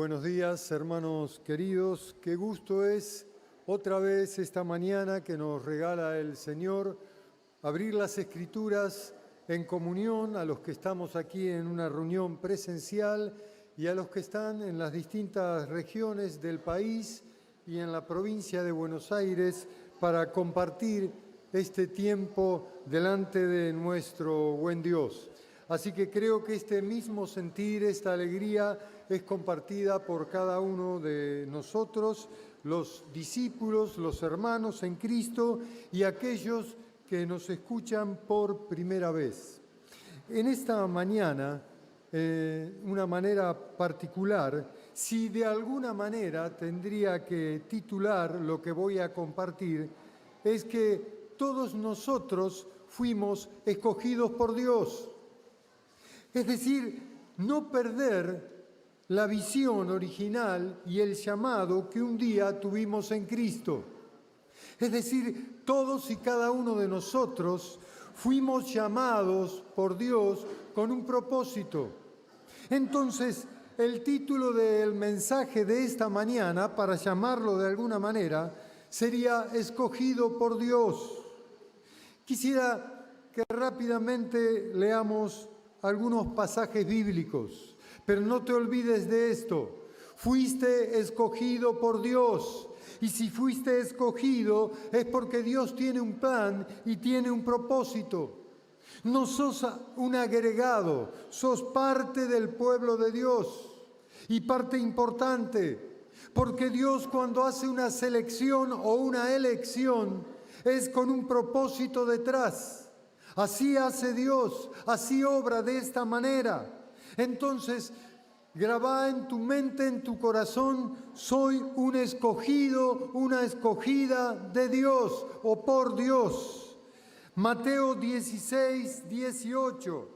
Buenos días, hermanos queridos. Qué gusto es otra vez esta mañana que nos regala el Señor abrir las Escrituras en comunión a los que estamos aquí en una reunión presencial y a los que están en las distintas regiones del país y en la provincia de Buenos Aires para compartir este tiempo delante de nuestro buen Dios. Así que creo que este mismo sentir, esta alegría, es compartida por cada uno de nosotros, los discípulos, los hermanos en Cristo y aquellos que nos escuchan por primera vez. En esta mañana, una manera particular, si de alguna manera tendría que titular lo que voy a compartir, es que todos nosotros fuimos escogidos por Dios. Es decir, no perder la visión original y el llamado que un día tuvimos en Cristo. Es decir, todos y cada uno de nosotros fuimos llamados por Dios con un propósito. Entonces, el título del mensaje de esta mañana, para llamarlo de alguna manera, sería Escogido por Dios. Quisiera que rápidamente leamos algunos pasajes bíblicos, pero no te olvides de esto. Fuiste escogido por Dios, y si fuiste escogido es porque Dios tiene un plan y tiene un propósito. No sos un agregado, sos parte del pueblo de Dios y parte importante, porque Dios cuando hace una selección o una elección es con un propósito detrás. Así hace Dios, así obra de esta manera. Entonces, grabá en tu mente, en tu corazón, soy un escogido, una escogida de Dios o por Dios. Mateo 16, 18.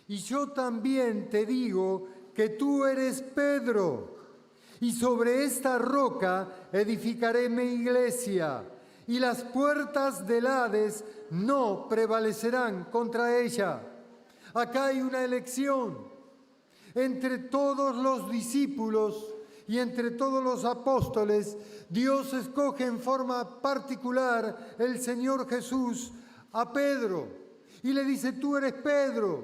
Y yo también te digo que tú eres Pedro, y sobre esta roca edificaré mi iglesia, y las puertas del Hades no prevalecerán contra ella. Acá hay una elección. Entre todos los discípulos y entre todos los apóstoles, Dios escoge en forma particular el Señor Jesús a Pedro. Y le dice, tú eres Pedro,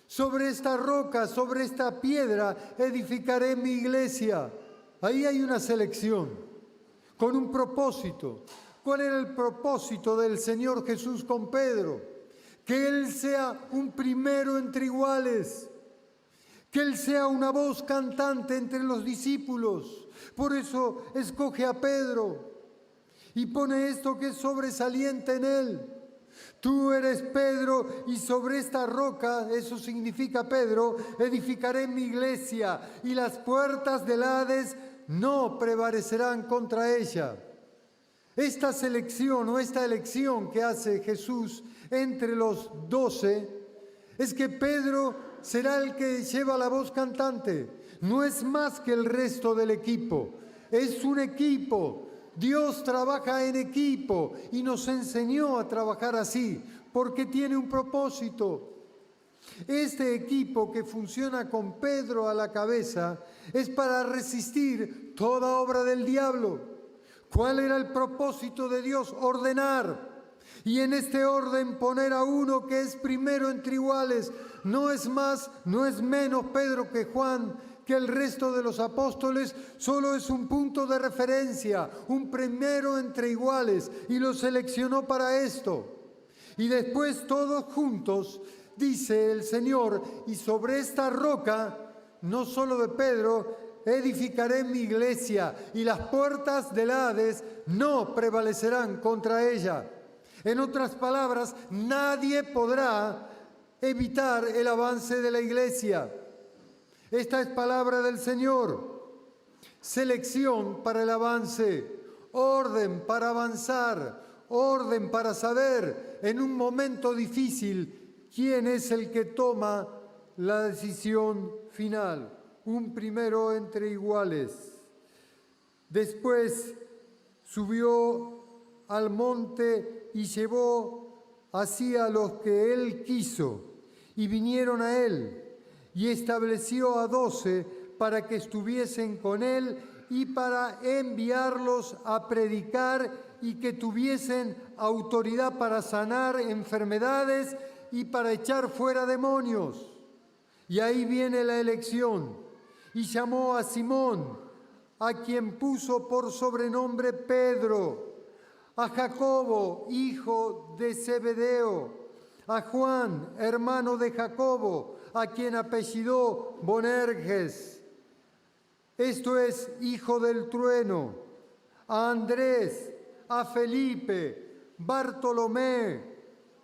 sobre esta roca, sobre esta piedra, edificaré mi iglesia. Ahí hay una selección, con un propósito. ¿Cuál era el propósito del Señor Jesús con Pedro? Que Él sea un primero entre iguales, que Él sea una voz cantante entre los discípulos. Por eso escoge a Pedro y pone esto que es sobresaliente en Él. Tú eres Pedro y sobre esta roca, eso significa Pedro, edificaré mi iglesia y las puertas del Hades no prevalecerán contra ella. Esta selección o esta elección que hace Jesús entre los 12 es que Pedro será el que lleva la voz cantante. No es más que el resto del equipo. Es un equipo. Dios trabaja en equipo y nos enseñó a trabajar así porque tiene un propósito. Este equipo que funciona con Pedro a la cabeza es para resistir toda obra del diablo. ¿Cuál era el propósito de Dios? Ordenar. Y en este orden poner a uno que es primero entre iguales. No es más, no es menos Pedro que Juan, que el resto de los apóstoles. Solo es un punto de referencia, un primero entre iguales. Y lo seleccionó para esto. Y después todos juntos, dice el Señor, y sobre esta roca, no solo de Pedro, edificaré mi iglesia y las puertas del Hades no prevalecerán contra ella. En otras palabras, nadie podrá evitar el avance de la iglesia. Esta es palabra del Señor. Selección para el avance, orden para avanzar, orden para saber en un momento difícil quién es el que toma la decisión final. Un primero entre iguales. Después subió al monte y llevó así a los que él quiso, y vinieron a él, y estableció a 12 para que estuviesen con él y para enviarlos a predicar y que tuviesen autoridad para sanar enfermedades y para echar fuera demonios. Y ahí viene la elección. Y llamó a Simón, a quien puso por sobrenombre Pedro, a Jacobo, hijo de Zebedeo, a Juan, hermano de Jacobo, a quien apellidó Boanerges, esto es, hijo del trueno, a Andrés, a Felipe, Bartolomé,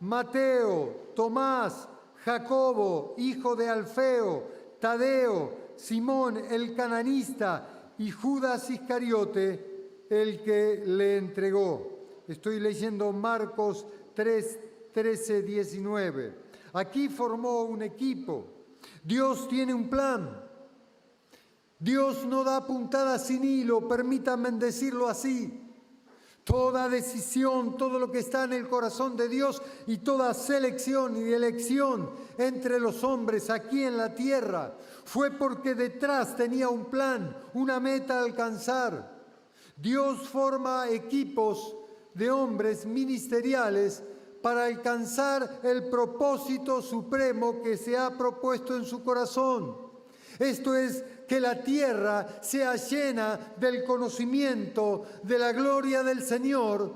Mateo, Tomás, Jacobo, hijo de Alfeo, Tadeo, Simón el cananista y Judas Iscariote, el que le entregó. Estoy leyendo Marcos 3, 13, 19. Aquí formó un equipo. Dios tiene un plan. Dios no da puntadas sin hilo, permítanme decirlo así. Toda decisión, todo lo que está en el corazón de Dios y toda selección y elección entre los hombres aquí en la tierra fue porque detrás tenía un plan, una meta a alcanzar. Dios forma equipos de hombres ministeriales para alcanzar el propósito supremo que se ha propuesto en su corazón. Esto es, que la tierra sea llena del conocimiento de la gloria del Señor,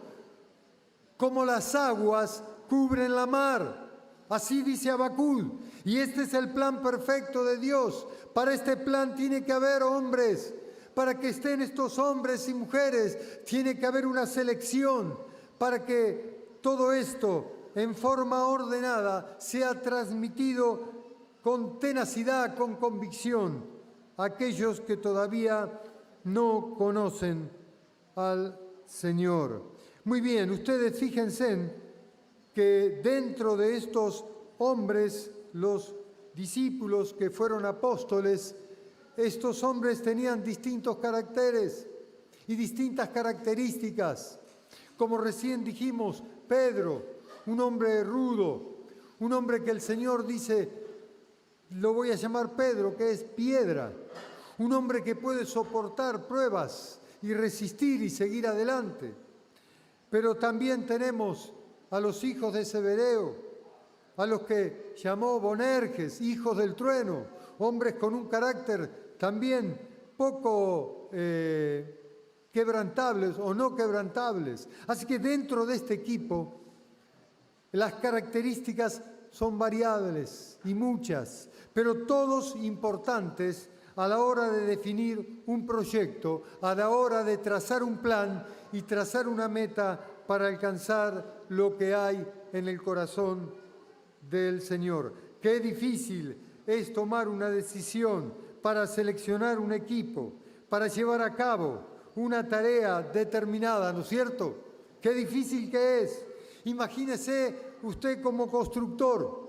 como las aguas cubren la mar. Así dice Habacuc. Y este es el plan perfecto de Dios. Para este plan tiene que haber hombres. Para que estén estos hombres y mujeres, tiene que haber una selección. Para que todo esto, en forma ordenada, sea transmitido con tenacidad, con convicción, a aquellos que todavía no conocen al Señor. Muy bien, ustedes fíjense que dentro de estos hombres, los discípulos que fueron apóstoles, estos hombres tenían distintos caracteres y distintas características. Como recién dijimos, Pedro, un hombre rudo, un hombre que el Señor dice, lo voy a llamar Pedro, que es piedra, un hombre que puede soportar pruebas y resistir y seguir adelante. Pero también tenemos a los hijos de Zebedeo, a los que llamó Boanerges, hijos del trueno, hombres con un carácter también poco quebrantables o no quebrantables. Así que dentro de este equipo las características son variables y muchas, pero todos importantes a la hora de definir un proyecto, a la hora de trazar un plan y trazar una meta para alcanzar lo que hay en el corazón del Señor. Qué difícil es tomar una decisión para seleccionar un equipo, para llevar a cabo una tarea determinada, ¿no es cierto? Qué difícil que es. Imagínese usted como constructor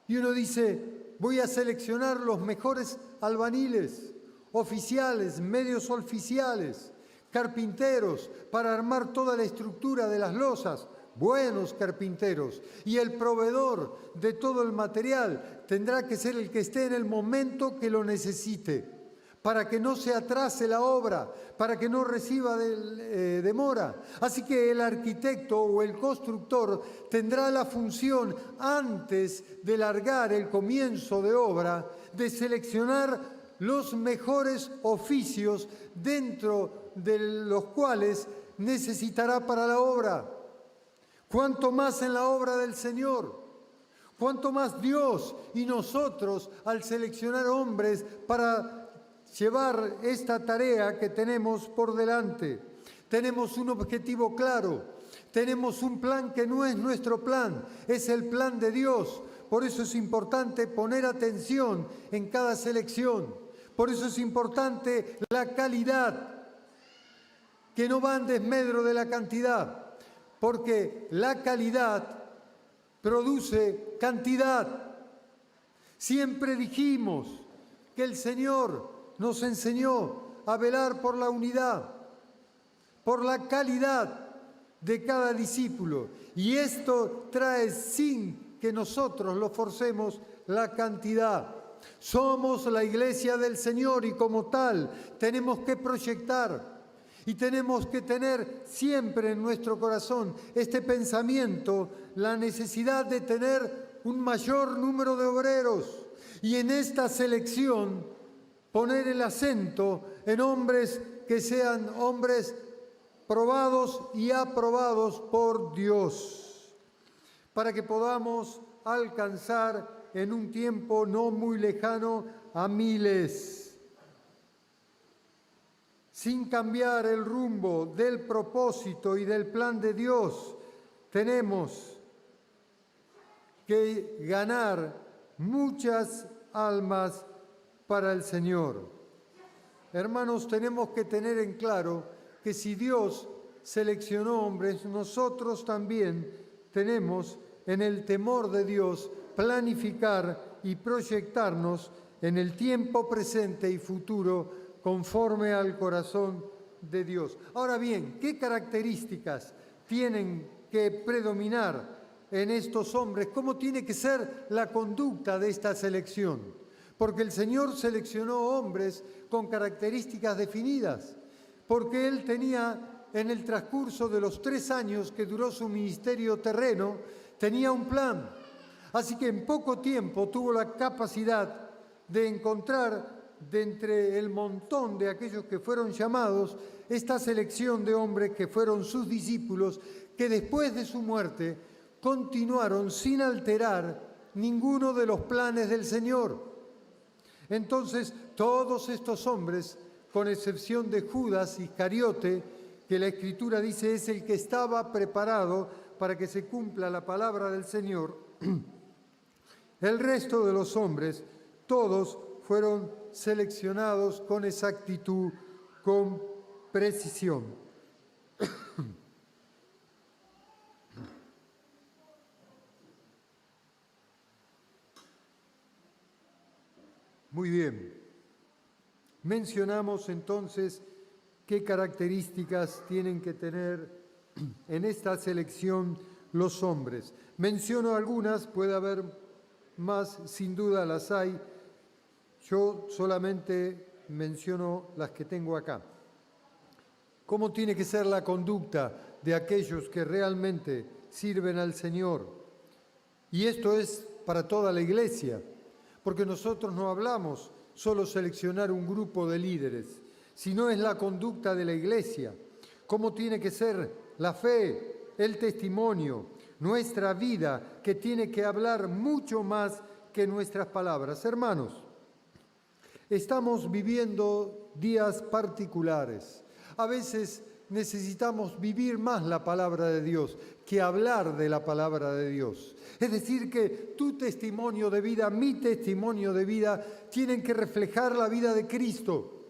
y uno dice, voy a seleccionar los mejores albañiles, oficiales, medios oficiales, carpinteros para armar toda la estructura de las losas, buenos carpinteros, y el proveedor de todo el material tendrá que ser el que esté en el momento que lo necesite, para que no se atrase la obra, para que no reciba demora. Así que el arquitecto o el constructor tendrá la función, antes de largar el comienzo de obra, de seleccionar los mejores oficios dentro de los cuales necesitará para la obra. Cuánto más en la obra del Señor, cuánto más Dios y nosotros al seleccionar hombres para llevar esta tarea que tenemos por delante. Tenemos un objetivo claro, tenemos un plan que no es nuestro plan, es el plan de Dios. Por eso es importante poner atención en cada selección. Por eso es importante la calidad, que no va en desmedro de la cantidad, porque la calidad produce cantidad. Siempre dijimos que el Señor nos enseñó a velar por la unidad, por la calidad de cada discípulo. Y esto trae, sin que nosotros lo forcemos, la cantidad. Somos la iglesia del Señor y como tal tenemos que proyectar y tenemos que tener siempre en nuestro corazón este pensamiento, la necesidad de tener un mayor número de obreros y en esta selección poner el acento en hombres que sean hombres probados y aprobados por Dios, para que podamos alcanzar en un tiempo no muy lejano a miles, sin cambiar el rumbo del propósito y del plan de Dios. Tenemos que ganar muchas almas para el Señor. Hermanos, tenemos que tener en claro que si Dios seleccionó hombres, nosotros también tenemos, en el temor de Dios, planificar y proyectarnos en el tiempo presente y futuro conforme al corazón de Dios. Ahora bien, ¿qué características tienen que predominar en estos hombres? ¿Cómo tiene que ser la conducta de esta selección? Porque el Señor seleccionó hombres con características definidas, porque Él tenía, en el transcurso de los 3 años que duró su ministerio terreno, tenía un plan. Así que en poco tiempo tuvo la capacidad de encontrar de entre el montón de aquellos que fueron llamados, esta selección de hombres que fueron sus discípulos, que después de su muerte continuaron sin alterar ninguno de los planes del Señor. Entonces, todos estos hombres, con excepción de Judas Iscariote, que la Escritura dice es el que estaba preparado para que se cumpla la palabra del Señor, el resto de los hombres, todos fueron seleccionados con exactitud, con precisión. Muy bien. Mencionamos entonces qué características tienen que tener en esta selección los hombres. Menciono algunas, puede haber más, sin duda las hay. Yo solamente menciono las que tengo acá. ¿Cómo tiene que ser la conducta de aquellos que realmente sirven al Señor? Y esto es para toda la Iglesia, porque nosotros no hablamos solo seleccionar un grupo de líderes, sino es la conducta de la Iglesia. ¿Cómo tiene que ser la fe, el testimonio, nuestra vida, que tiene que hablar mucho más que nuestras palabras? Hermanos, estamos viviendo días particulares. A veces necesitamos vivir más la palabra de Dios que hablar de la palabra de Dios. Es decir, que tu testimonio de vida, mi testimonio de vida, tienen que reflejar la vida de Cristo.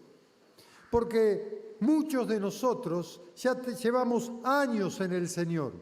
Porque muchos de nosotros ya llevamos años en el Señor.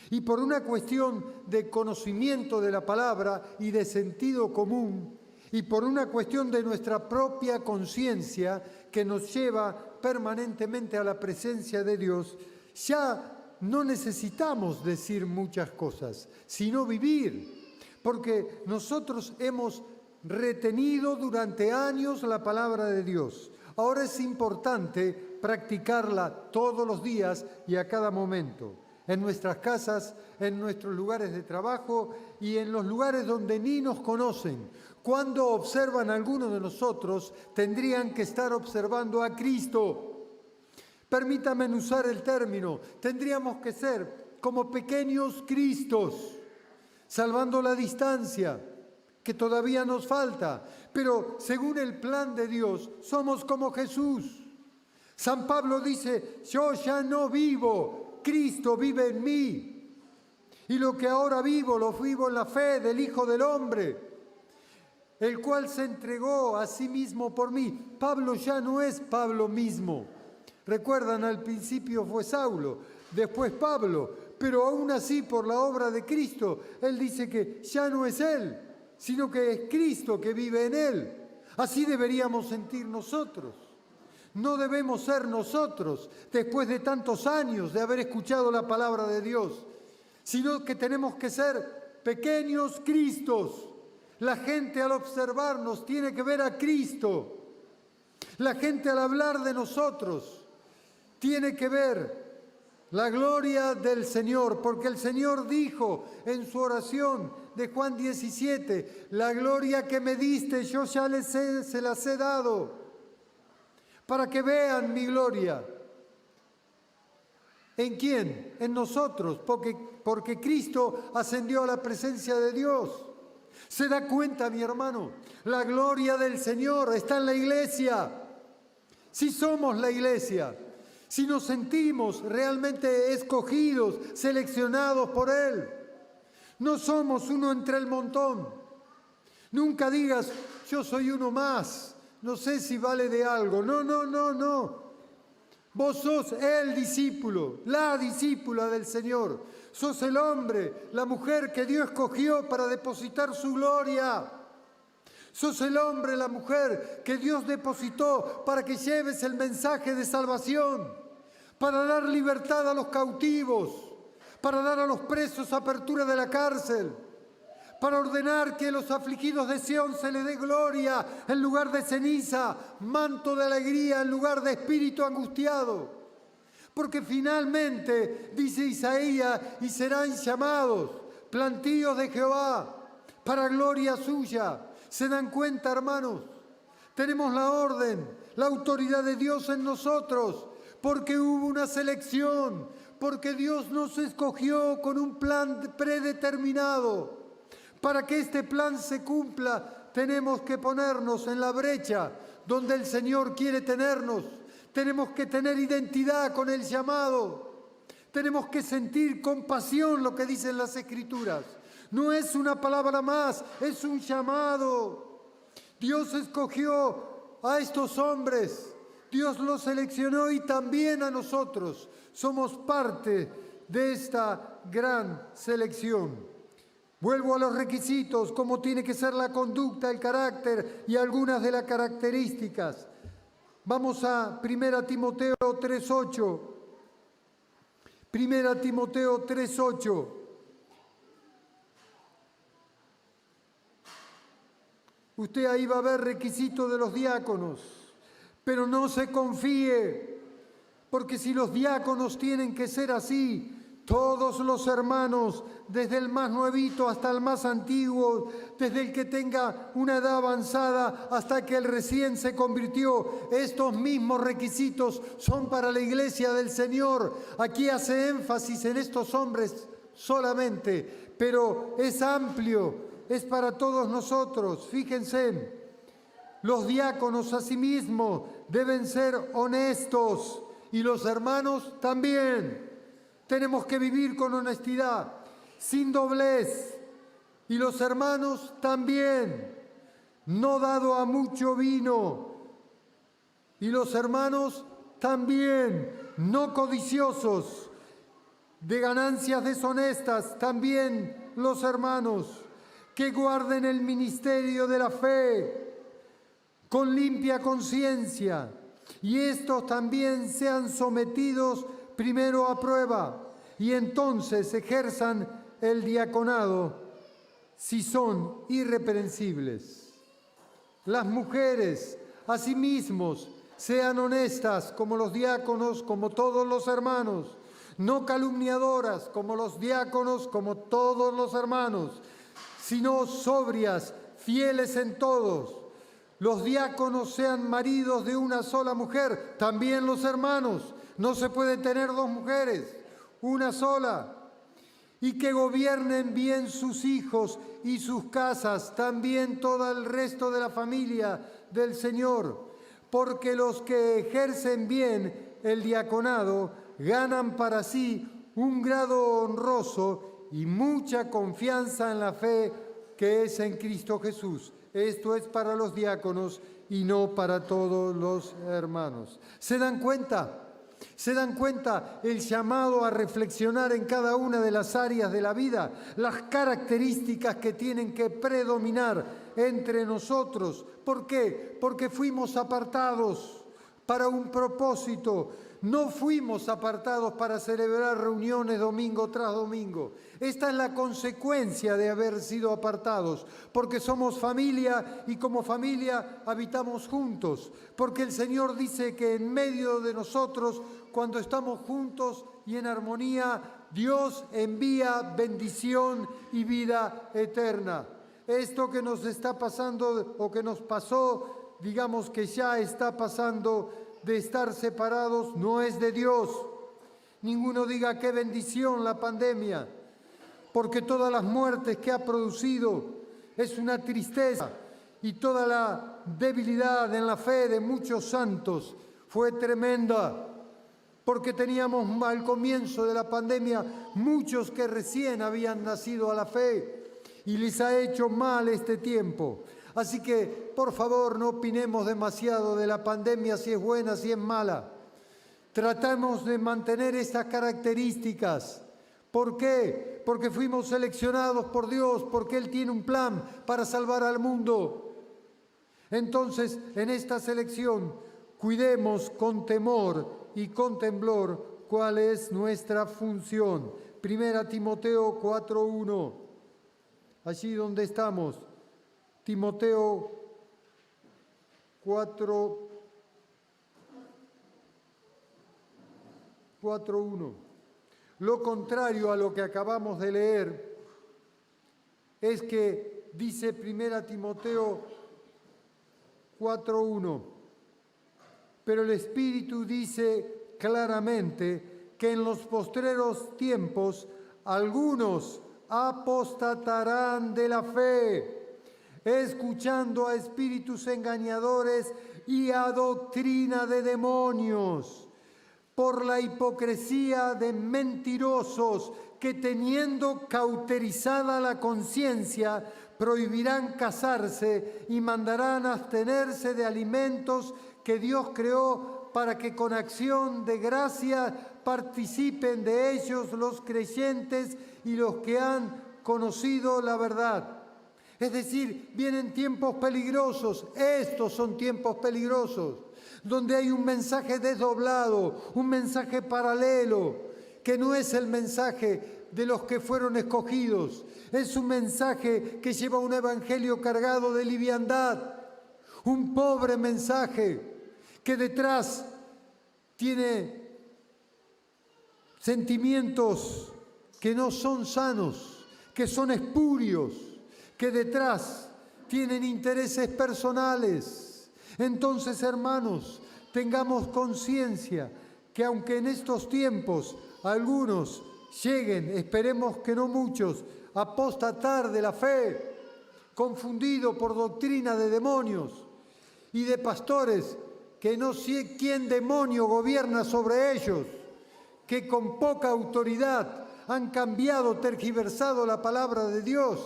Y por una cuestión de conocimiento de la palabra y de sentido común, y por una cuestión de nuestra propia conciencia que nos lleva permanentemente a la presencia de Dios, ya no necesitamos decir muchas cosas, sino vivir, porque nosotros hemos retenido durante años la palabra de Dios. Ahora es importante practicarla todos los días y a cada momento, en nuestras casas, en nuestros lugares de trabajo y en los lugares donde ni nos conocen. Cuando observan a algunos de nosotros, tendrían que estar observando a Cristo. Permítanme usar el término, tendríamos que ser como pequeños Cristos, salvando la distancia, que todavía nos falta, pero según el plan de Dios, somos como Jesús. San Pablo dice, yo ya no vivo, Cristo vive en mí, y lo que ahora vivo, lo vivo en la fe del Hijo del Hombre, el cual se entregó a sí mismo por mí. Pablo ya no es Pablo mismo. Recuerdan, al principio fue Saulo, después Pablo, pero aún así por la obra de Cristo, él dice que ya no es él, sino que es Cristo que vive en él. Así deberíamos sentir nosotros. No debemos ser nosotros, después de tantos años de haber escuchado la palabra de Dios, sino que tenemos que ser pequeños Cristos, La gente al observarnos tiene que ver a Cristo. La gente al hablar de nosotros tiene que ver la gloria del Señor, porque el Señor dijo en su oración de Juan 17, la gloria que me diste yo ya se las he dado, para que vean mi gloria. ¿En quién? En nosotros, porque Cristo ascendió a la presencia de Dios. ¿Se da cuenta, mi hermano? La gloria del Señor está en la iglesia. Si somos la iglesia, si nos sentimos realmente escogidos, seleccionados por Él, no somos uno entre el montón. Nunca digas, yo soy uno más, no sé si vale de algo. No, no, no, no. Vos sos el discípulo, la discípula del Señor. Sos el hombre, la mujer que Dios escogió para depositar su gloria. Sos el hombre, la mujer que Dios depositó para que lleves el mensaje de salvación, para dar libertad a los cautivos, para dar a los presos apertura de la cárcel, para ordenar que a los afligidos de Sión se les dé gloria en lugar de ceniza, manto de alegría en lugar de espíritu angustiado. Porque finalmente, dice Isaías, y serán llamados plantíos de Jehová para gloria suya. ¿Se dan cuenta, hermanos? Tenemos la orden, la autoridad de Dios en nosotros, porque hubo una selección, porque Dios nos escogió con un plan predeterminado. Para que este plan se cumpla, tenemos que ponernos en la brecha donde el Señor quiere tenernos. Tenemos que tener identidad con el llamado. Tenemos que sentir con pasión lo que dicen las Escrituras. No es una palabra más, es un llamado. Dios escogió a estos hombres, Dios los seleccionó y también a nosotros. Somos parte de esta gran selección. Vuelvo a los requisitos, cómo tiene que ser la conducta, el carácter y algunas de las características. Vamos a 1 Timoteo 3:8. 1 Timoteo 3:8. Usted ahí va a ver requisitos de los diáconos, pero no se confíe, porque si los diáconos tienen que ser así, todos los hermanos, desde el más nuevito hasta el más antiguo, desde el que tenga una edad avanzada hasta que el recién se convirtió, estos mismos requisitos son para la iglesia del Señor. Aquí hace énfasis en estos hombres solamente, pero es amplio. Es para todos nosotros. Fíjense, los diáconos asimismo deben ser honestos y los hermanos también. Tenemos que vivir con honestidad, sin doblez, y los hermanos también. No dado a mucho vino, y los hermanos también. No codiciosos de ganancias deshonestas, también los hermanos. Que guarden el ministerio de la fe con limpia conciencia, y estos también sean sometidos primero a prueba, y entonces ejerzan el diaconado si son irreprensibles. Las mujeres, asimismo, sean honestas como los diáconos, como todos los hermanos, no calumniadoras como los diáconos, como todos los hermanos, sino sobrias, fieles en todos. Los diáconos sean maridos de una sola mujer, también los hermanos. No se puede tener dos mujeres, una sola. Y que gobiernen bien sus hijos y sus casas, también todo el resto de la familia del Señor. Porque los que ejercen bien el diaconado ganan para sí un grado honroso y mucha confianza en la fe que es en Cristo Jesús. Esto es para los diáconos y no para todos los hermanos. ¿Se dan cuenta? ¿Se dan cuenta el llamado a reflexionar en cada una de las áreas de la vida? Las características que tienen que predominar entre nosotros. ¿Por qué? Porque fuimos apartados para un propósito. No fuimos apartados para celebrar reuniones domingo tras domingo. Esta es la consecuencia de haber sido apartados, porque somos familia y como familia habitamos juntos, porque el Señor dice que en medio de nosotros, cuando estamos juntos y en armonía, Dios envía bendición y vida eterna. Esto que nos está pasando o que nos pasó, digamos que ya está pasando, de estar separados, no es de Dios. Ninguno diga qué bendición la pandemia, porque todas las muertes que ha producido es una tristeza y toda la debilidad en la fe de muchos santos fue tremenda, porque teníamos al comienzo de la pandemia muchos que recién habían nacido a la fe y les ha hecho mal este tiempo. Así que, por favor, no opinemos demasiado de la pandemia, si es buena, si es mala. Tratamos de mantener estas características. ¿Por qué? Porque fuimos seleccionados por Dios, porque Él tiene un plan para salvar al mundo. Entonces, en esta selección, cuidemos con temor y con temblor cuál es nuestra función. 1 Timoteo 4:1. Allí donde estamos. Timoteo 4:1. Lo contrario a lo que acabamos de leer es que dice 1 Timoteo 4:1, pero el Espíritu dice claramente que en los postreros tiempos algunos apostatarán de la fe, escuchando a espíritus engañadores y a doctrina de demonios, por la hipocresía de mentirosos que teniendo cauterizada la conciencia prohibirán casarse y mandarán abstenerse de alimentos que Dios creó para que con acción de gracia participen de ellos los creyentes y los que han conocido la verdad. Es decir, vienen tiempos peligrosos, estos son tiempos peligrosos, donde hay un mensaje desdoblado, un mensaje paralelo, que no es el mensaje de los que fueron escogidos, es un mensaje que lleva un evangelio cargado de liviandad, un pobre mensaje que detrás tiene sentimientos que no son sanos, que son espurios, que detrás tienen intereses personales. Entonces, hermanos, tengamos conciencia que aunque en estos tiempos algunos lleguen, esperemos que no muchos, a apostatar de la fe, confundido por doctrina de demonios y de pastores que no sé quién demonio gobierna sobre ellos, que con poca autoridad han cambiado, tergiversado la palabra de Dios.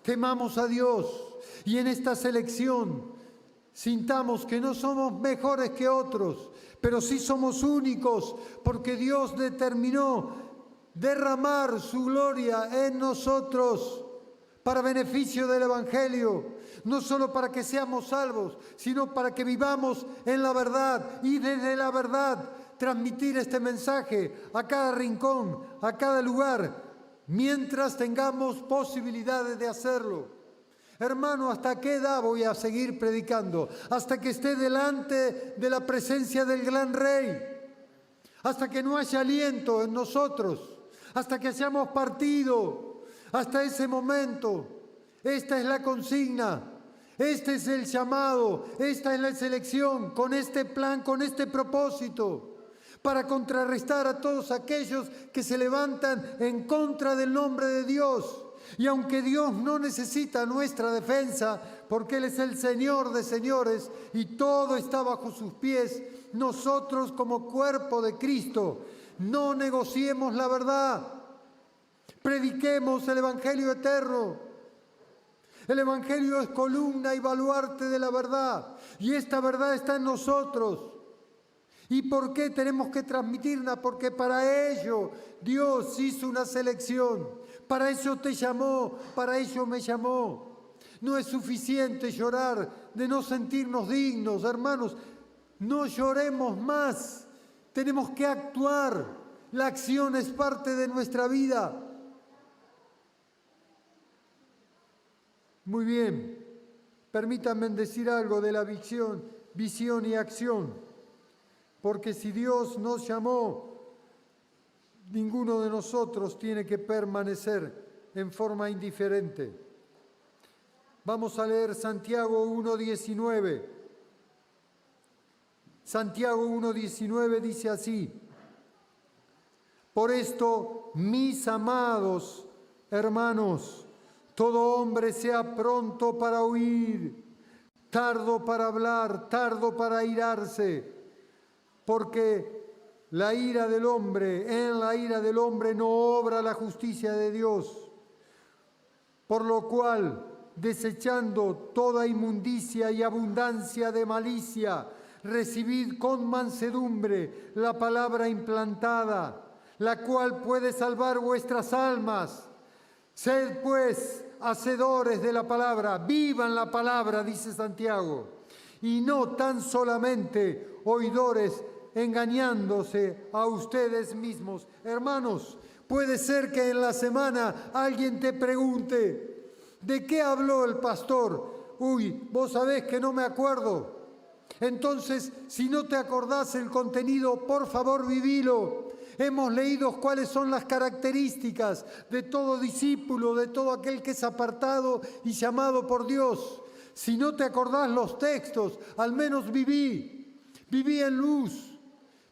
Temamos a Dios y en esta selección sintamos que no somos mejores que otros, pero sí somos únicos porque Dios determinó derramar su gloria en nosotros para beneficio del Evangelio, no solo para que seamos salvos, sino para que vivamos en la verdad y desde la verdad transmitir este mensaje a cada rincón, a cada lugar, mientras tengamos posibilidades de hacerlo. Hermano, ¿hasta qué edad voy a seguir predicando? Hasta que esté delante de la presencia del gran Rey, hasta que no haya aliento en nosotros, hasta que hayamos partido, hasta ese momento. Esta es la consigna, este es el llamado, esta es la selección, con este plan, con este propósito, para contrarrestar a todos aquellos que se levantan en contra del nombre de Dios. Y aunque Dios no necesita nuestra defensa, porque Él es el Señor de señores y todo está bajo sus pies, nosotros como cuerpo de Cristo no negociemos la verdad. Prediquemos el Evangelio eterno. El Evangelio es columna y baluarte de la verdad. Y esta verdad está en nosotros. ¿Y por qué tenemos que transmitirla? Porque para ello Dios hizo una selección. Para eso te llamó, para ello me llamó. No es suficiente llorar de no sentirnos dignos, hermanos. No lloremos más. Tenemos que actuar. La acción es parte de nuestra vida. Muy bien. Permítanme decir algo de la visión y acción. Porque si Dios nos llamó, ninguno de nosotros tiene que permanecer en forma indiferente. Vamos a leer Santiago 1:19. Santiago 1:19 dice así: por esto, mis amados hermanos, todo hombre sea pronto para oír, tardo para hablar, tardo para airarse, porque en la ira del hombre no obra la justicia de Dios. Por lo cual, desechando toda inmundicia y abundancia de malicia, recibid con mansedumbre la palabra implantada, la cual puede salvar vuestras almas. Sed pues hacedores de la palabra, vivan la palabra, dice Santiago, y no tan solamente oidores, engañándose a ustedes mismos. Hermanos, puede ser que en la semana alguien te pregunte: ¿de qué habló el pastor? Uy, vos sabés que no me acuerdo. Entonces, si no te acordás el contenido, por favor vivilo. Hemos leído cuáles son las características de todo discípulo, de todo aquel que es apartado y llamado por Dios. Si no te acordás los textos, al menos viví en luz,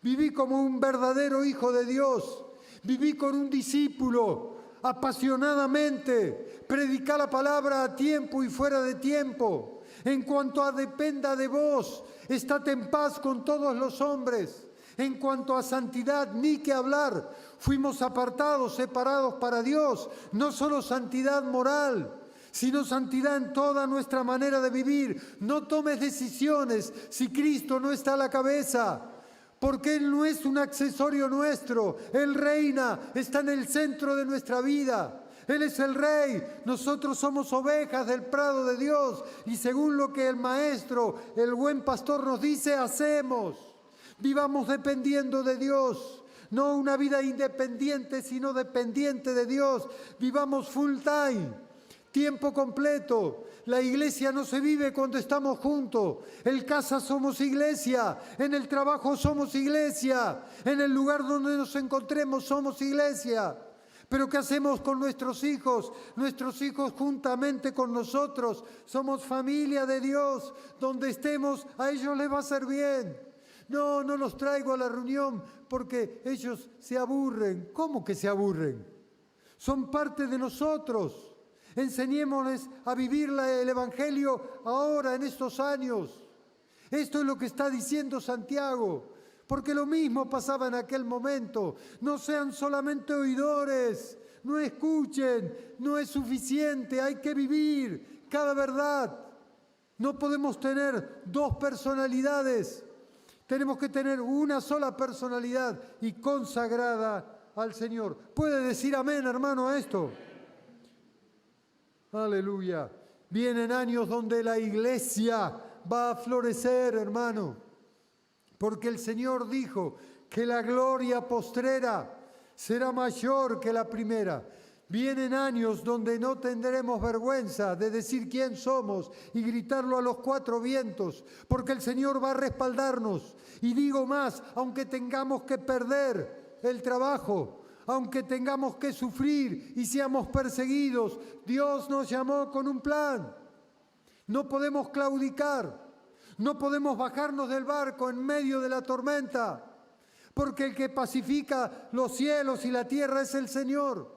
viví como un verdadero hijo de Dios, viví con un discípulo apasionadamente, predicá la palabra a tiempo y fuera de tiempo. En cuanto a dependa de vos, estate en paz con todos los hombres. En cuanto a santidad, ni que hablar. Fuimos apartados, separados para Dios. No solo santidad moral, sino santidad en toda nuestra manera de vivir. No tomes decisiones si Cristo no está a la cabeza, porque Él no es un accesorio nuestro. Él reina, está en el centro de nuestra vida. Él es el Rey, nosotros somos ovejas del prado de Dios, y según lo que el Maestro, el buen pastor nos dice, hacemos. Vivamos dependiendo de Dios, no una vida independiente, sino dependiente de Dios. Vivamos full time, tiempo completo. La iglesia no se vive cuando estamos juntos. En casa somos iglesia, en el trabajo somos iglesia, en el lugar donde nos encontremos somos iglesia. Pero ¿qué hacemos con nuestros hijos? Nuestros hijos juntamente con nosotros somos familia de Dios. Donde estemos, a ellos les va a hacer bien. No los traigo a la reunión porque ellos se aburren. ¿Cómo que se aburren? Son parte de nosotros. Enseñémosles a vivir el Evangelio ahora, en estos años. Esto es lo que está diciendo Santiago. Porque lo mismo pasaba en aquel momento. No sean solamente oidores, no escuchen, no es suficiente, hay que vivir cada verdad. No podemos tener dos personalidades, tenemos que tener una sola personalidad y consagrada al Señor. ¿Puede decir amén, hermano, a esto? Aleluya. Vienen años donde la iglesia va a florecer, hermano. Porque el Señor dijo que la gloria postrera será mayor que la primera. Vienen años donde no tendremos vergüenza de decir quién somos y gritarlo a los cuatro vientos, porque el Señor va a respaldarnos. Y digo más, aunque tengamos que perder el trabajo, aunque tengamos que sufrir y seamos perseguidos, Dios nos llamó con un plan. No podemos claudicar. No podemos bajarnos del barco en medio de la tormenta, porque el que pacifica los cielos y la tierra es el Señor.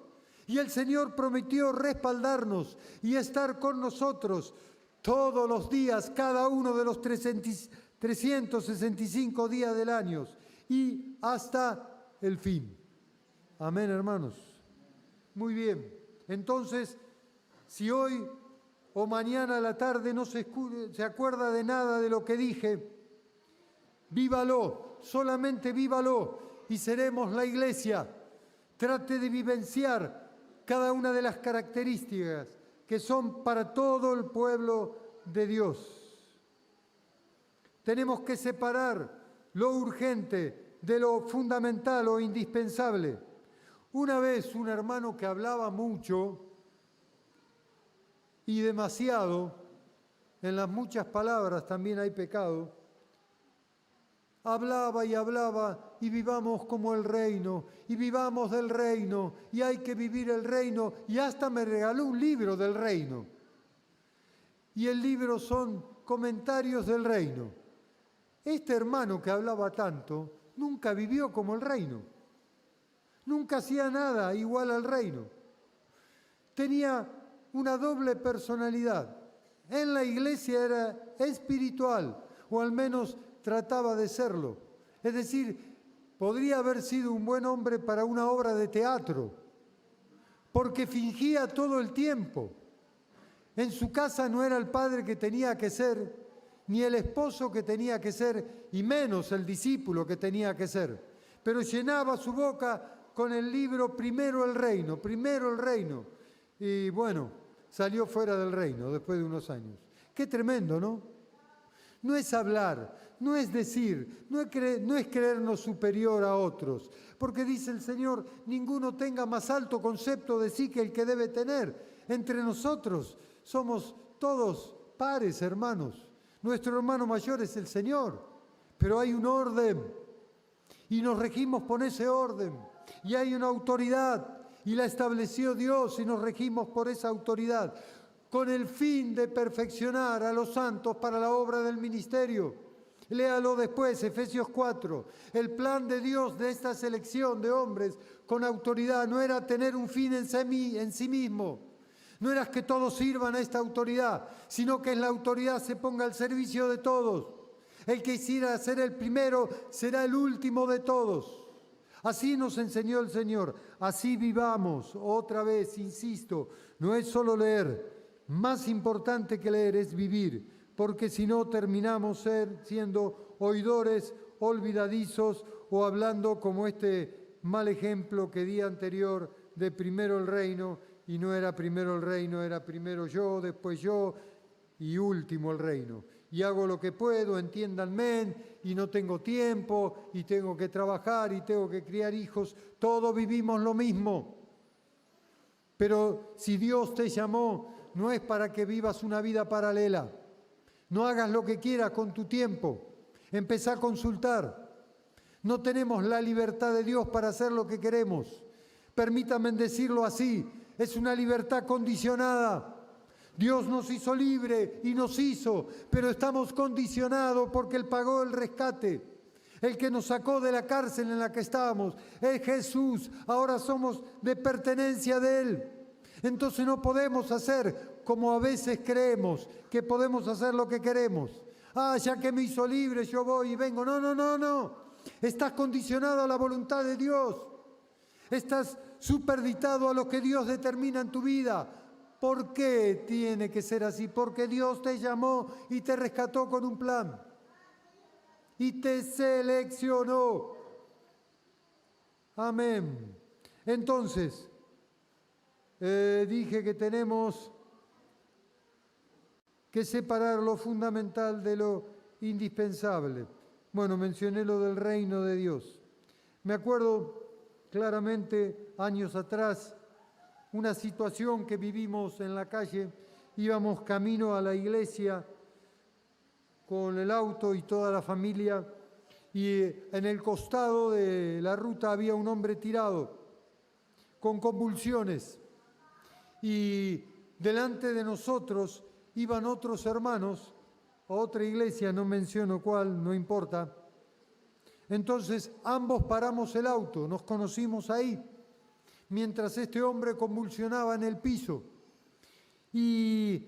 Y el Señor prometió respaldarnos y estar con nosotros todos los días, cada uno de los 365 días del año y hasta el fin. Amén, hermanos. Muy bien. Entonces, si hoy o mañana a la tarde no se acuerda de nada de lo que dije, vívalo, solamente vívalo y seremos la iglesia. Trate de vivenciar cada una de las características que son para todo el pueblo de Dios. Tenemos que separar lo urgente de lo fundamental o indispensable. Una vez un hermano que hablaba mucho y demasiado, en las muchas palabras también hay pecado, hablaba y vivamos como el reino, y vivamos del reino, y hay que vivir el reino, y hasta me regaló un libro del reino. Y el libro son comentarios del reino. Este hermano que hablaba tanto, nunca vivió como el reino. Nunca hacía nada igual al reino. Tenía una doble personalidad. En la iglesia era espiritual, o al menos trataba de serlo. Es decir, podría haber sido un buen hombre para una obra de teatro, porque fingía todo el tiempo. En su casa no era el padre que tenía que ser, ni el esposo que tenía que ser, y menos el discípulo que tenía que ser. Pero llenaba su boca con el libro primero el reino. Y bueno, salió fuera del reino después de unos años. Qué tremendo, ¿no? No es hablar, no es decir, no es creernos superior a otros. Porque dice el Señor, ninguno tenga más alto concepto de sí que el que debe tener. Entre nosotros somos todos pares, hermanos. Nuestro hermano mayor es el Señor, pero hay un orden y nos regimos por ese orden. Y hay una autoridad y la estableció Dios y nos regimos por esa autoridad, con el fin de perfeccionar a los santos para la obra del ministerio. Léalo después, Efesios 4. El plan de Dios de esta selección de hombres con autoridad no era tener un fin en sí mismo, no era que todos sirvan a esta autoridad, sino que la autoridad se ponga al servicio de todos. El que quisiera ser el primero será el último de todos. Así nos enseñó el Señor, así vivamos. Otra vez, insisto, no es solo leer, más importante que leer es vivir, porque si no terminamos siendo oidores, olvidadizos o hablando como este mal ejemplo que di anterior de primero el reino, y no era primero el reino, era primero yo, después yo y último el reino. Y hago lo que puedo, entiéndanme, y no tengo tiempo, y tengo que trabajar, y tengo que criar hijos. Todos vivimos lo mismo. Pero si Dios te llamó, no es para que vivas una vida paralela. No hagas lo que quieras con tu tiempo. Empezá a consultar. No tenemos la libertad de Dios para hacer lo que queremos. Permítanme decirlo así, es una libertad condicionada. Dios nos hizo libre y nos hizo, pero estamos condicionados porque Él pagó el rescate. El que nos sacó de la cárcel en la que estábamos es Jesús. Ahora somos de pertenencia de Él. Entonces no podemos hacer como a veces creemos, que podemos hacer lo que queremos. Ya que me hizo libre, yo voy y vengo. No. Estás condicionado a la voluntad de Dios. Estás superditado a lo que Dios determina en tu vida. ¿Por qué tiene que ser así? Porque Dios te llamó y te rescató con un plan. Y te seleccionó. Amén. Entonces, dije que tenemos que separar lo fundamental de lo indispensable. Bueno, mencioné lo del reino de Dios. Me acuerdo claramente, años atrás, una situación que vivimos en la calle. Íbamos camino a la iglesia con el auto y toda la familia, y en el costado de la ruta había un hombre tirado, con convulsiones, y delante de nosotros iban otros hermanos a otra iglesia, no menciono cuál, no importa. Entonces ambos paramos el auto, nos conocimos ahí, mientras este hombre convulsionaba en el piso. Y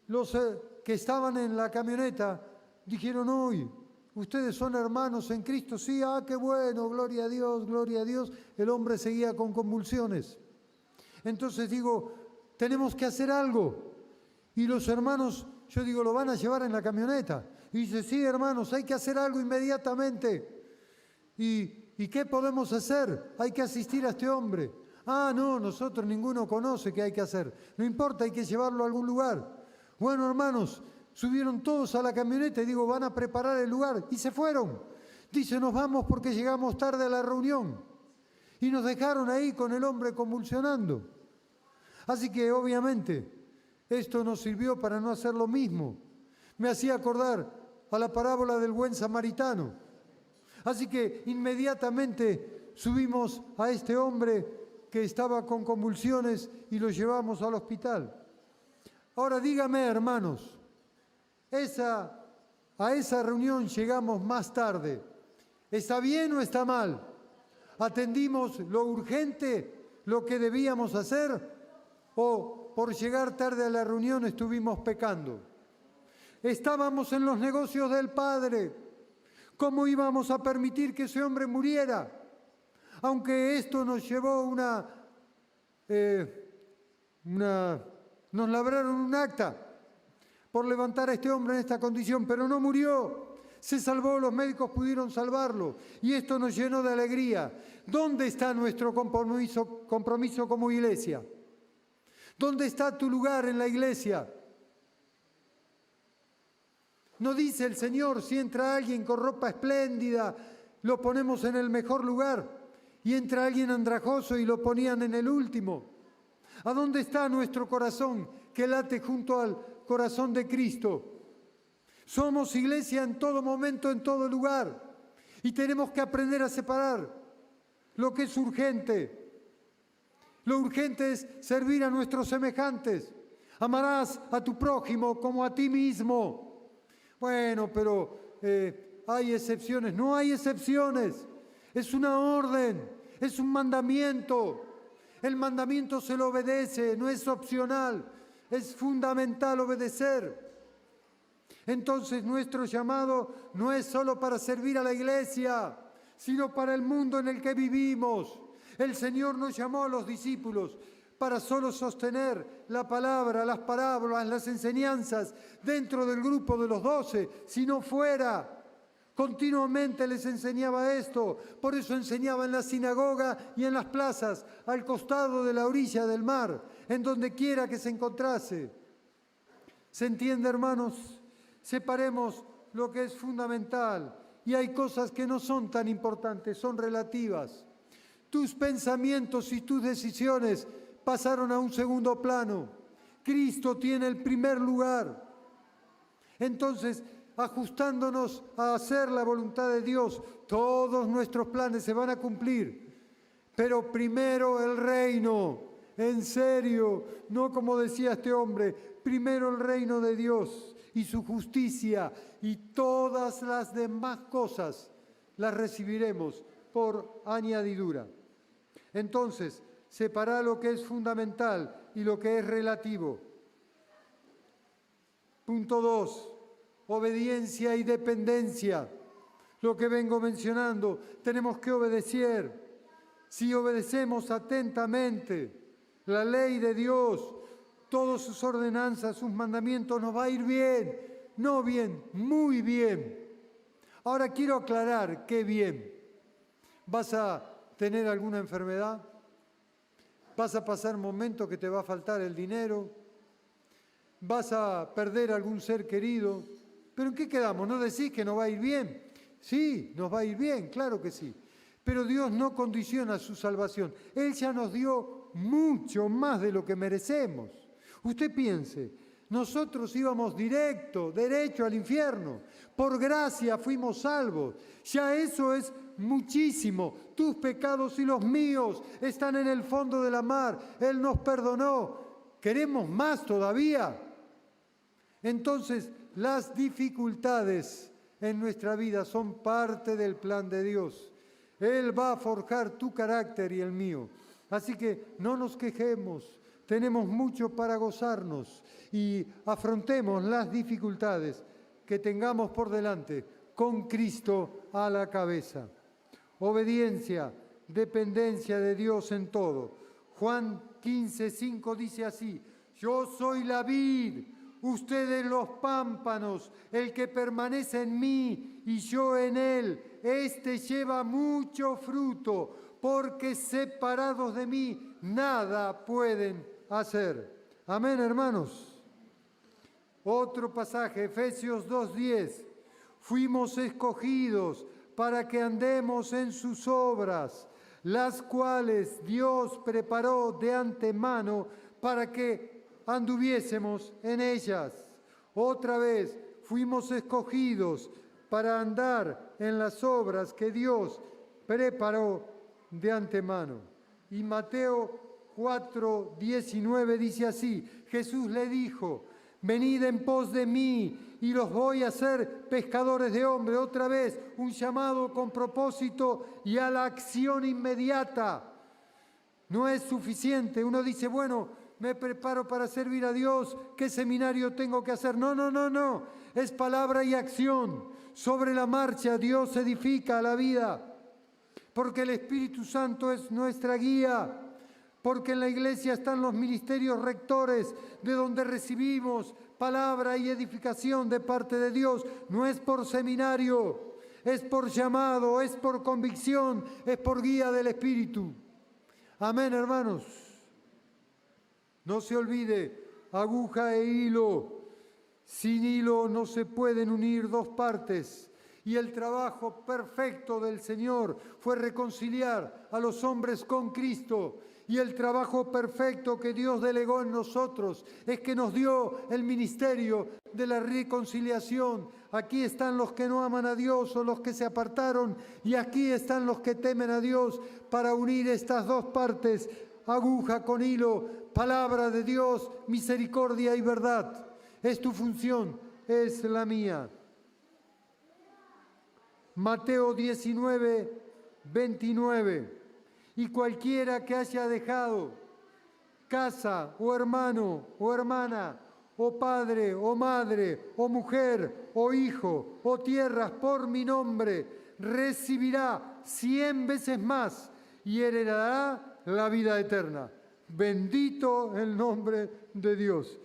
los que estaban en la camioneta dijeron: uy, ustedes son hermanos en Cristo. Sí, qué bueno, gloria a Dios, gloria a Dios. El hombre seguía con convulsiones. Entonces digo, tenemos que hacer algo. Y los hermanos, yo digo, ¿lo van a llevar en la camioneta? Y dice, sí, hermanos, hay que hacer algo inmediatamente. ¿Y qué podemos hacer? Hay que asistir a este hombre. No, nosotros ninguno conoce qué hay que hacer. No importa, hay que llevarlo a algún lugar. Bueno, hermanos, subieron todos a la camioneta y digo, van a preparar el lugar. Y se fueron. Dice, nos vamos porque llegamos tarde a la reunión. Y nos dejaron ahí con el hombre convulsionando. Así que obviamente esto nos sirvió para no hacer lo mismo. Me hacía acordar a la parábola del buen samaritano. Así que inmediatamente subimos a este hombre que estaba con convulsiones y lo llevamos al hospital. Ahora dígame, hermanos, a esa reunión llegamos más tarde. ¿Está bien o está mal? ¿Atendimos lo urgente, lo que debíamos hacer? ¿O por llegar tarde a la reunión estuvimos pecando? Estábamos en los negocios del Padre. ¿Cómo íbamos a permitir que ese hombre muriera? Aunque esto nos llevó nos labraron un acta por levantar a este hombre en esta condición, pero no murió. Se salvó, los médicos pudieron salvarlo y esto nos llenó de alegría. ¿Dónde está nuestro compromiso como iglesia? ¿Dónde está tu lugar en la iglesia? ¿No dice el Señor, si entra alguien con ropa espléndida, lo ponemos en el mejor lugar? Y entra alguien andrajoso y lo ponían en el último. ¿A dónde está nuestro corazón que late junto al corazón de Cristo? Somos iglesia en todo momento, en todo lugar. Y tenemos que aprender a separar lo que es urgente. Lo urgente es servir a nuestros semejantes. Amarás a tu prójimo como a ti mismo. Bueno, pero hay excepciones. No hay excepciones. Es una orden, es un mandamiento. El mandamiento se lo obedece, no es opcional, es fundamental obedecer. Entonces nuestro llamado no es solo para servir a la iglesia, sino para el mundo en el que vivimos. El Señor nos llamó a los discípulos para solo sostener la palabra, las parábolas, las enseñanzas dentro del grupo de los 12, sino fuera. Continuamente les enseñaba esto, por eso enseñaba en la sinagoga y en las plazas, al costado de la orilla del mar, en donde quiera que se encontrase. ¿Se entiende, hermanos? Separemos lo que es fundamental y hay cosas que no son tan importantes, son relativas. Tus pensamientos y tus decisiones pasaron a un segundo plano. Cristo tiene el primer lugar. Entonces, ajustándonos a hacer la voluntad de Dios, todos nuestros planes se van a cumplir. Pero primero el reino, en serio, no como decía este hombre, primero el reino de Dios y su justicia y todas las demás cosas las recibiremos por añadidura. Entonces, separa lo que es fundamental y lo que es relativo. Punto 2. Obediencia y dependencia. Lo que vengo mencionando, tenemos que obedecer. Si obedecemos atentamente la ley de Dios, todas sus ordenanzas, sus mandamientos, nos va a ir bien. No bien, muy bien. Ahora quiero aclarar qué bien. ¿Vas a tener alguna enfermedad? ¿Vas a pasar momentos que te va a faltar el dinero? ¿Vas a perder algún ser querido? ¿Pero en qué quedamos? ¿No decís que nos va a ir bien? Sí, nos va a ir bien, claro que sí. Pero Dios no condiciona su salvación. Él ya nos dio mucho más de lo que merecemos. Usted piense, nosotros íbamos derecho al infierno. Por gracia fuimos salvos. Ya eso es muchísimo. Tus pecados y los míos están en el fondo de la mar. Él nos perdonó. ¿Queremos más todavía? Entonces, las dificultades en nuestra vida son parte del plan de Dios. Él va a forjar tu carácter y el mío. Así que no nos quejemos, tenemos mucho para gozarnos y afrontemos las dificultades que tengamos por delante con Cristo a la cabeza. Obediencia, dependencia de Dios en todo. Juan 15:5 dice así: yo soy la vid, ustedes los pámpanos, el que permanece en mí y yo en él, este lleva mucho fruto, porque separados de mí nada pueden hacer. Amén, hermanos. Otro pasaje, Efesios 2:10. Fuimos escogidos para que andemos en sus obras, las cuales Dios preparó de antemano para que anduviésemos en ellas. Otra vez fuimos escogidos para andar en las obras que Dios preparó de antemano. Y Mateo 4:19 dice así: Jesús le dijo: venid en pos de mí y los voy a hacer pescadores de hombres. Otra vez, un llamado con propósito y a la acción inmediata. No es suficiente. Uno dice, bueno, me preparo para servir a Dios, ¿qué seminario tengo que hacer? No, no, no, no. Es palabra y acción. Sobre la marcha Dios edifica la vida. Porque el Espíritu Santo es nuestra guía. Porque en la iglesia están los ministerios rectores, de donde recibimos palabra y edificación de parte de Dios. No es por seminario, es por llamado, es por convicción, es por guía del Espíritu. Amén, hermanos. No se olvide, aguja e hilo. Sin hilo no se pueden unir dos partes. Y el trabajo perfecto del Señor fue reconciliar a los hombres con Cristo. Y el trabajo perfecto que Dios delegó en nosotros es que nos dio el ministerio de la reconciliación. Aquí están los que no aman a Dios o los que se apartaron, y aquí están los que temen a Dios, para unir estas dos partes, aguja con hilo, palabra de Dios, misericordia y verdad. Es tu función, es la mía. Mateo 19:29. Y cualquiera que haya dejado casa, o hermano, o hermana, o padre, o madre, o mujer, o hijo, o tierras por mi nombre, recibirá 100 veces más y heredará la vida eterna. Bendito el nombre de Dios.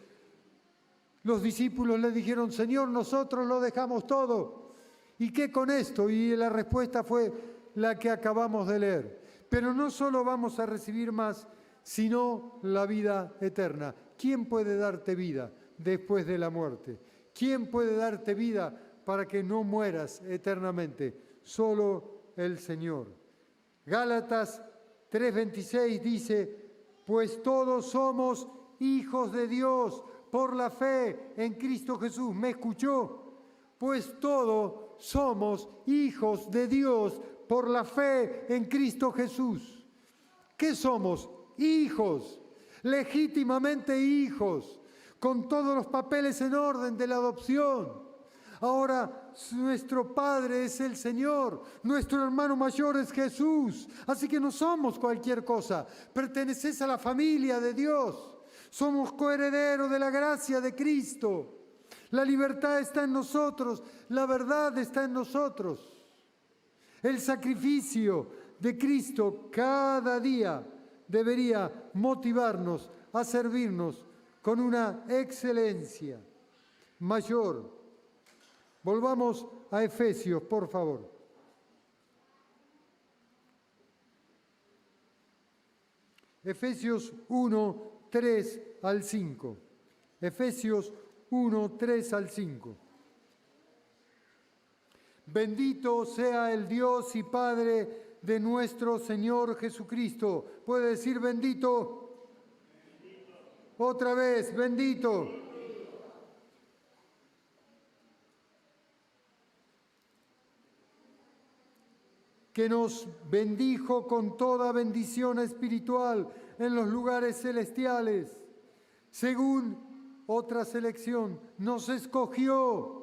Los discípulos le dijeron, Señor, nosotros lo dejamos todo. ¿Y qué con esto? Y la respuesta fue la que acabamos de leer. Pero no solo vamos a recibir más, sino la vida eterna. ¿Quién puede darte vida después de la muerte? ¿Quién puede darte vida para que no mueras eternamente? Solo el Señor. Gálatas 3:26 dice, pues todos somos hijos de Dios por la fe en Cristo Jesús. ¿Me escuchó? Pues todos somos hijos de Dios por la fe en Cristo Jesús. ¿Qué somos? Hijos, legítimamente hijos, con todos los papeles en orden de la adopción. Ahora nuestro Padre es el Señor, nuestro hermano mayor es Jesús, así que no somos cualquier cosa, perteneces a la familia de Dios, somos coherederos de la gracia de Cristo. La libertad está en nosotros, la verdad está en nosotros. El sacrificio de Cristo cada día debería motivarnos a servirnos con una excelencia mayor. Volvamos a Efesios, por favor. Efesios 1:3-5. Efesios 1:3-5. Bendito sea el Dios y Padre de nuestro Señor Jesucristo. ¿Puede decir bendito? Bendito. Otra vez, bendito. Bendito. Que nos bendijo con toda bendición espiritual en los lugares celestiales, según otra selección, nos escogió.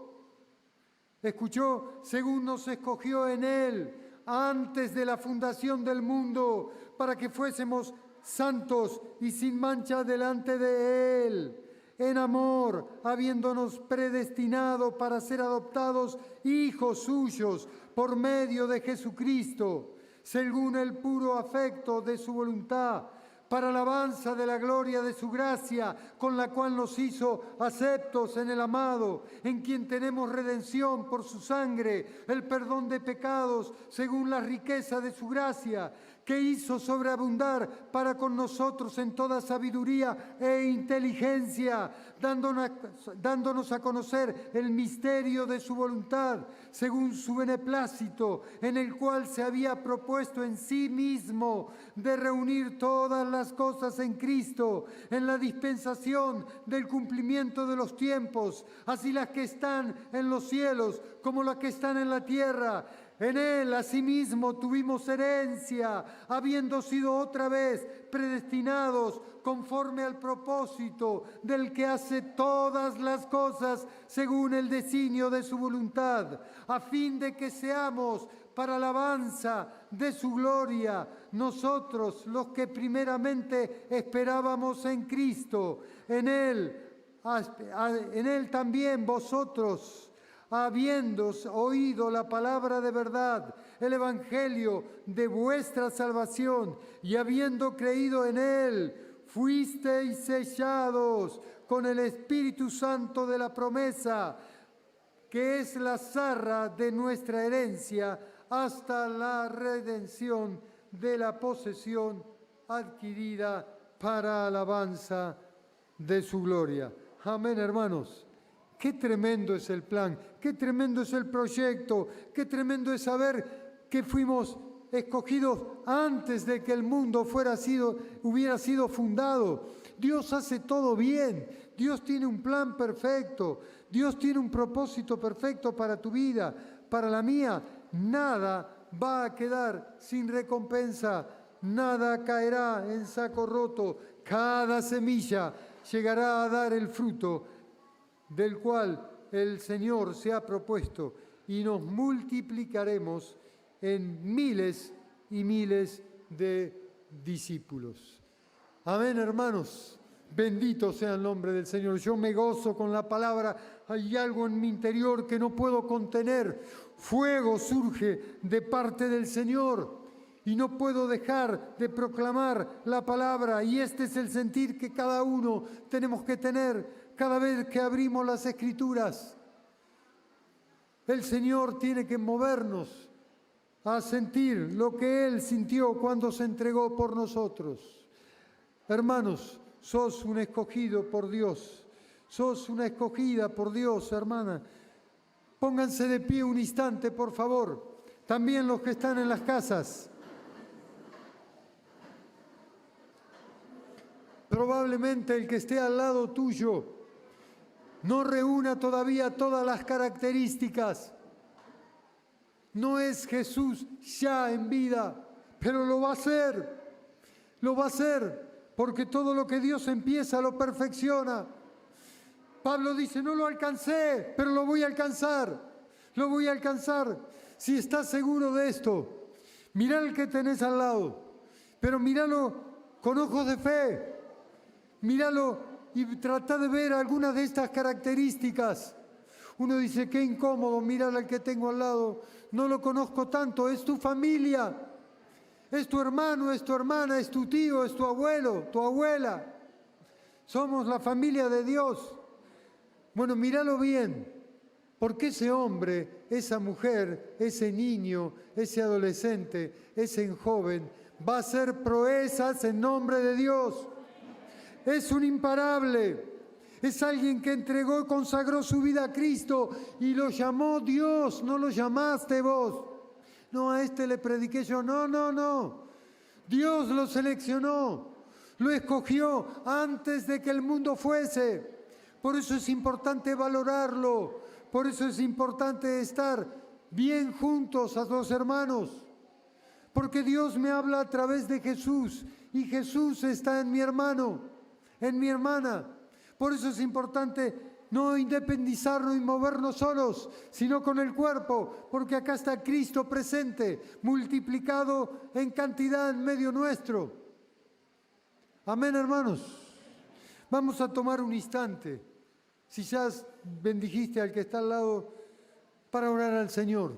¿Escuchó? Según nos escogió en Él, antes de la fundación del mundo, para que fuésemos santos y sin mancha delante de Él, en amor, habiéndonos predestinado para ser adoptados hijos suyos por medio de Jesucristo, según el puro afecto de su voluntad, para alabanza de la gloria de su gracia, con la cual nos hizo aceptos en el amado, en quien tenemos redención por su sangre, el perdón de pecados, según la riqueza de su gracia, que hizo sobreabundar para con nosotros en toda sabiduría e inteligencia, dándonos a conocer el misterio de su voluntad, según su beneplácito, en el cual se había propuesto en sí mismo de reunir todas las cosas en Cristo, en la dispensación del cumplimiento de los tiempos, así las que están en los cielos como las que están en la tierra. En Él, asimismo, tuvimos herencia, habiendo sido otra vez predestinados conforme al propósito del que hace todas las cosas según el designio de su voluntad, a fin de que seamos para alabanza de su gloria, nosotros los que primeramente esperábamos en Cristo. En Él también vosotros, habiendo oído la palabra de verdad, el evangelio de vuestra salvación, y habiendo creído en él, fuisteis sellados con el Espíritu Santo de la promesa, que es la zarra de nuestra herencia hasta la redención de la posesión adquirida para alabanza de su gloria. Amén, hermanos. Qué tremendo es el plan, qué tremendo es el proyecto, qué tremendo es saber que fuimos escogidos antes de que el mundo hubiera sido fundado. Dios hace todo bien, Dios tiene un plan perfecto, Dios tiene un propósito perfecto para tu vida, para la mía. Nada va a quedar sin recompensa, nada caerá en saco roto, cada semilla llegará a dar el fruto del cual el Señor se ha propuesto, y nos multiplicaremos en miles y miles de discípulos. Amén, hermanos. Bendito sea el nombre del Señor. Yo me gozo con la palabra. Hay algo en mi interior que no puedo contener. Fuego surge de parte del Señor y no puedo dejar de proclamar la palabra. Y este es el sentir que cada uno tenemos que tener cada vez que abrimos las Escrituras. El Señor tiene que movernos a sentir lo que Él sintió cuando se entregó por nosotros. Hermanos, sos un escogido por Dios. Sos una escogida por Dios, hermana. Pónganse de pie un instante, por favor. También los que están en las casas. Probablemente el que esté al lado tuyo no reúna todavía todas las características. No es Jesús ya en vida, pero lo va a hacer. Lo va a hacer, porque todo lo que Dios empieza lo perfecciona. Pablo dice, no lo alcancé, pero lo voy a alcanzar. Lo voy a alcanzar. Si estás seguro de esto, mirá el que tenés al lado, pero míralo con ojos de fe. Míralo y trata de ver algunas de estas características. Uno dice, qué incómodo mirar al que tengo al lado. No lo conozco tanto, es tu familia. Es tu hermano, es tu hermana, es tu tío, es tu abuelo, tu abuela. Somos la familia de Dios. Bueno, míralo bien, porque ese hombre, esa mujer, ese niño, ese adolescente, ese joven, va a hacer proezas en nombre de Dios. Es un imparable, es alguien que entregó y consagró su vida a Cristo y lo llamó Dios, no lo llamaste vos. No, a este le prediqué yo, no. Dios lo seleccionó, lo escogió antes de que el mundo fuese. Por eso es importante valorarlo, por eso es importante estar bien juntos a los hermanos. Porque Dios me habla a través de Jesús y Jesús está en mi hermano, en mi hermana. Por eso es importante no independizarnos y movernos solos, sino con el cuerpo, porque acá está Cristo presente, multiplicado en cantidad en medio nuestro. Amén, hermanos. Vamos a tomar un instante, si ya bendijiste al que está al lado, para orar al Señor.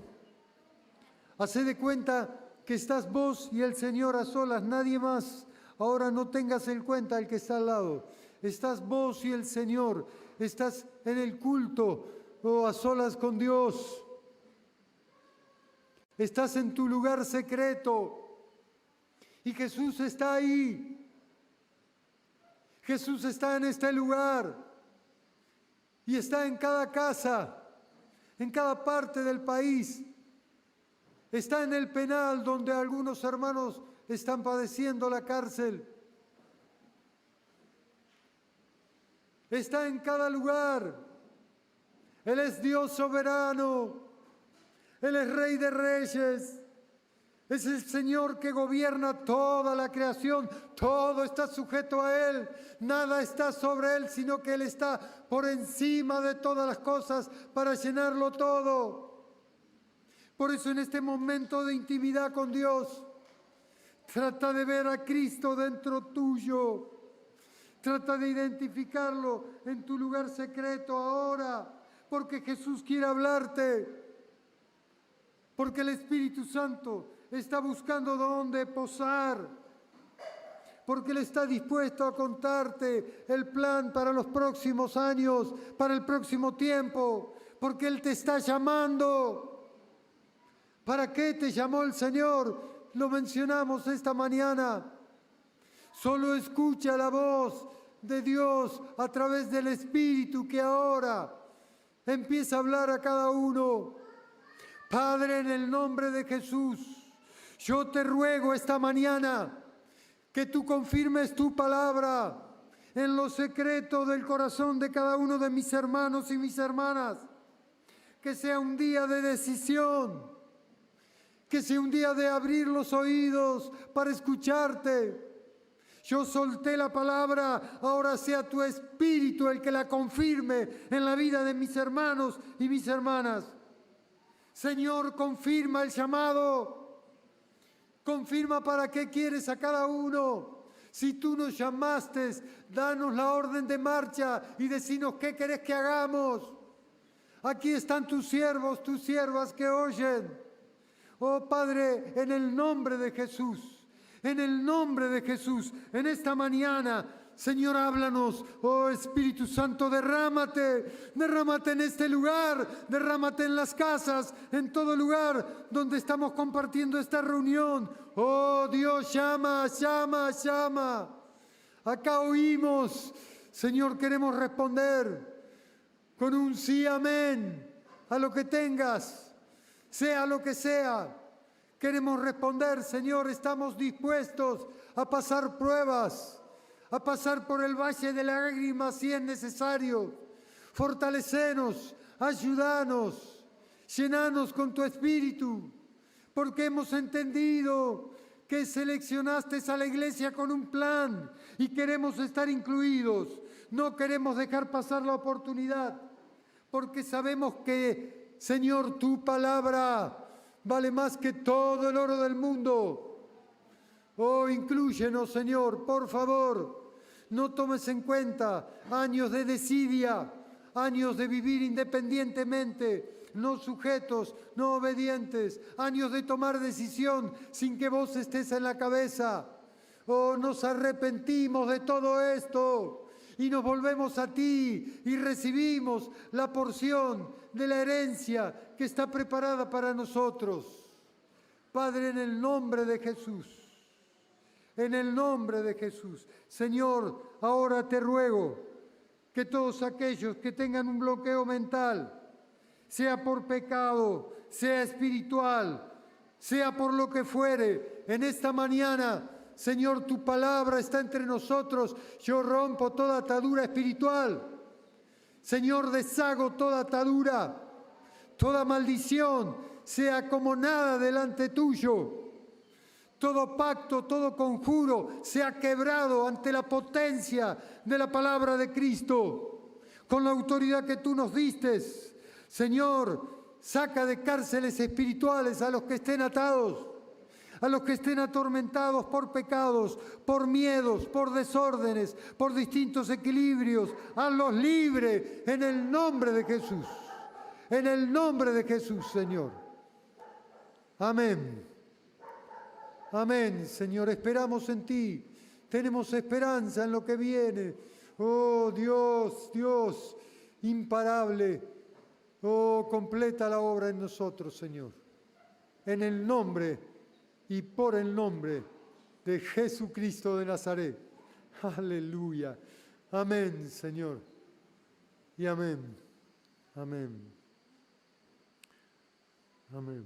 Hacé de cuenta que estás vos y el Señor a solas, nadie más. Ahora no tengas en cuenta al que está al lado. Estás vos y el Señor, estás en el culto o a solas con Dios. Estás en tu lugar secreto. Y Jesús está ahí. Jesús está en este lugar. Y está en cada casa, en cada parte del país. Está en el penal donde algunos hermanos están padeciendo la cárcel. Está en cada lugar. Él es Dios soberano. Él es Rey de Reyes. Es el Señor que gobierna toda la creación. Todo está sujeto a Él. Nada está sobre Él, sino que Él está por encima de todas las cosas para llenarlo todo. Por eso en este momento de intimidad con Dios, trata de ver a Cristo dentro tuyo. Trata de identificarlo en tu lugar secreto ahora, porque Jesús quiere hablarte. Porque el Espíritu Santo está buscando dónde posar. Porque Él está dispuesto a contarte el plan para los próximos años, para el próximo tiempo. Porque Él te está llamando. ¿Para qué te llamó el Señor? Lo mencionamos esta mañana. Solo escucha la voz de Dios a través del Espíritu que ahora empieza a hablar a cada uno. Padre, en el nombre de Jesús, yo te ruego esta mañana que tú confirmes tu palabra en lo secreto del corazón de cada uno de mis hermanos y mis hermanas. Que sea un día de decisión, que sea un día de abrir los oídos para escucharte. Yo solté la palabra, ahora sea tu Espíritu el que la confirme en la vida de mis hermanos y mis hermanas. Señor, confirma el llamado. Confirma para qué quieres a cada uno. Si tú nos llamaste, danos la orden de marcha y decinos qué querés que hagamos. Aquí están tus siervos, tus siervas que oyen. Oh Padre, en el nombre de Jesús, en el nombre de Jesús, en esta mañana, Señor, háblanos. Oh Espíritu Santo, derrámate, derrámate en este lugar, derrámate en las casas, en todo lugar donde estamos compartiendo esta reunión. Oh Dios, llama, llama, llama. Acá oímos, Señor, queremos responder con un sí, amén, a lo que tengas, sea lo que sea. Queremos responder, Señor, estamos dispuestos a pasar pruebas, a pasar por el valle de lágrimas si es necesario. Fortalecenos, ayúdanos, llenanos con tu Espíritu, porque hemos entendido que seleccionaste a la iglesia con un plan y queremos estar incluidos. No queremos dejar pasar la oportunidad, porque sabemos que, Señor, tu palabra vale más que todo el oro del mundo. Oh, inclúyenos, Señor, por favor. No tomes en cuenta años de desidia, años de vivir independientemente, no sujetos, no obedientes, años de tomar decisión sin que vos estés en la cabeza. Oh, nos arrepentimos de todo esto y nos volvemos a ti y recibimos la porción de la herencia que está preparada para nosotros. Padre, en el nombre de Jesús. En el nombre de Jesús. Señor, ahora te ruego que todos aquellos que tengan un bloqueo mental, sea por pecado, sea espiritual, sea por lo que fuere, en esta mañana, Señor, tu palabra está entre nosotros. Yo rompo toda atadura espiritual. Señor, deshago toda atadura, toda maldición, sea como nada delante tuyo. Todo pacto, todo conjuro se ha quebrado ante la potencia de la palabra de Cristo. Con la autoridad que tú nos diste, Señor, saca de cárceles espirituales a los que estén atados, a los que estén atormentados por pecados, por miedos, por desórdenes, por distintos equilibrios. Hazlos libres en el nombre de Jesús. En el nombre de Jesús, Señor. Amén. Amén, Señor, esperamos en ti, tenemos esperanza en lo que viene. Oh Dios, Dios, imparable, oh, completa la obra en nosotros, Señor. En el nombre y por el nombre de Jesucristo de Nazaret. Aleluya. Amén, Señor. Y amén. Amén. Amén.